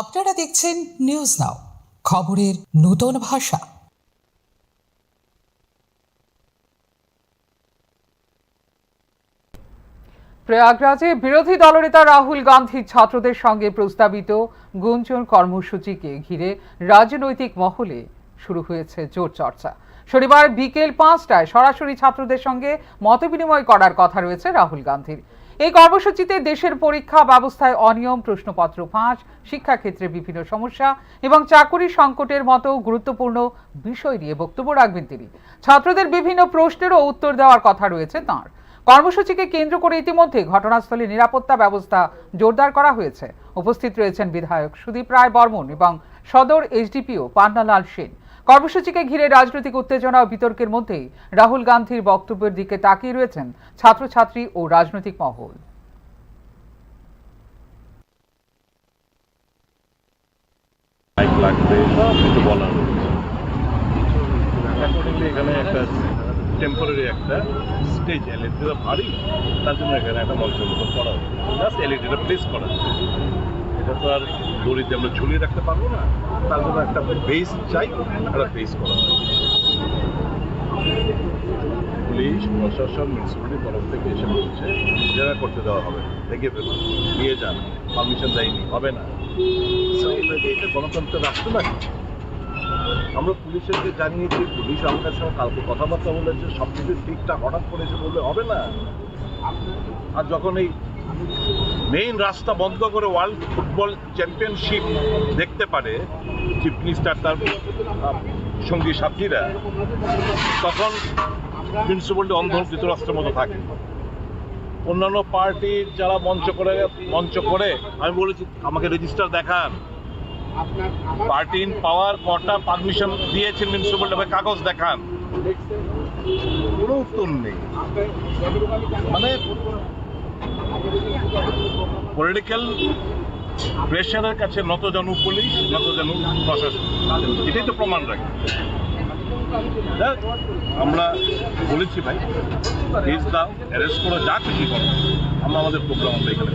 আপনারা দেখছেন news now, খবরের নতুন ভাষা। প্রয়াগরাজে বিরোধী দলনেতা রাহুল গান্ধী ছাত্রদের সঙ্গে প্রস্তাবিত গুঞ্জন কর্মসূচিকে ঘিরে রাজনৈতিক মহলে শুরু হয়েছে জোর চর্চা। শনিবার বিকেল 5টায় সরাসরি ছাত্রদের সঙ্গে মতবিনিময় করার কথা রয়েছে রাহুল গান্ধীর। এই কর্মসূচিতে দেশের পরীক্ষা ব্যবস্থায় অনিয়ম, প্রশ্নপত্র ফাঁস, শিক্ষাক্ষেত্রে বিভিন্ন সমস্যা এবং চাকরি সংকটের মতো গুরুত্বপূর্ণ বিষয় নিয়ে বক্তব্য রাখবেন তিনি। ছাত্রদের বিভিন্ন প্রশ্নেরও উত্তর দেওয়ার কথা রয়েছে তাঁর। কর্মসূচিকে কেন্দ্র করে ইতিমধ্যে ঘটনাস্থলে নিরাপত্তা ব্যবস্থা জোরদার করা হয়েছে। উপস্থিত রয়েছেন বিধায়ক সুদীপ রায় বর্মন এবং সদর এসডিপিও পান্নালাল সেন। কর্মসূচিকে ঘিরে রাজনৈতিক উত্তেজনা ও বিতর্কের মধ্যেই রাহুল গান্ধীর বক্তব্যের দিকে তাকিয়ে রয়েছেন ছাত্রছাত্রী ও রাজনৈতিক মহল। এখানে একটা টেম্পোরারি একটা স্টেজ এলইডিটা ভারী, তার জন্য এখানে একটা মঞ্চের মতো করা হচ্ছে, জাস্ট এলইডিটা প্লেস করা। এটা তো আর দড়িতে আমরা ঝুলিয়ে রাখতে পারবো না, তার জন্য একটা বেস চাই, একটা বেস করা। পুলিশ প্রশাসন মিউনিসিপ্যালিটির তরফ থেকে এসে বলছে যারা করতে দেওয়া হবে, দেখে ফেলুন, নিয়ে যান, পারমিশন দেয়নি, হবে না। এটা গণতন্ত্রের রাষ্ট্র না। আমরা পুলিশকে জানিয়েছি, পুলিশ আমাদের সঙ্গে কালকে কথাবার্তা বলেছে, সব কিছু ঠিকঠাক, হঠাৎ করে এসে বললে হবে না। আর যখন এই মেইন রাস্তা বন্ধ করে ওয়ার্ল্ড ফুটবল চ্যাম্পিয়নশিপ দেখতে পারে চিফ মিনিস্টার তার সঙ্গী সাথীরা, তখন মিউনিসিপ্যালিটি অন্ধ ধৃতরাষ্ট্রের মতো থাকে। অন্যান্য পার্টির যারা মঞ্চ করে আমি বলেছি আমাকে রেজিস্টার দেখান, পার্টি ইন পাওয়ার কটা পারমিশন দিয়েছেন মিউনিসিপ্যালিটি, কাগজ দেখান, কোনো উত্তর নেই। মানে পলিটিক্যাল প্রেশারের কাছে নতজানু পুলিশ, নতজানু প্রশাসন, এটাই তো প্রমাণ রাখে। আমরা বলেছি ভাই কেস দাও, অ্যারেস্ট করো, যা খুশি করো, আমরা আমাদের প্রোগ্রাম আমরা এখানে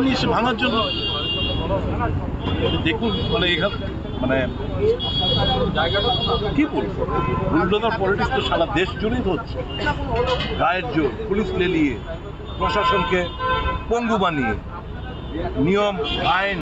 নিয়ে এসে ভাঙার জন্য। দেখুন মানে এখানে মানে কি বলবো, বুলডোজার পলিটিক্স তো সারা দেশ জুড়েই হচ্ছে। গায়ের জোর, পুলিশ লেলিয়ে, প্রশাসনকে পঙ্গু বানিয়ে, নিয়ম আইন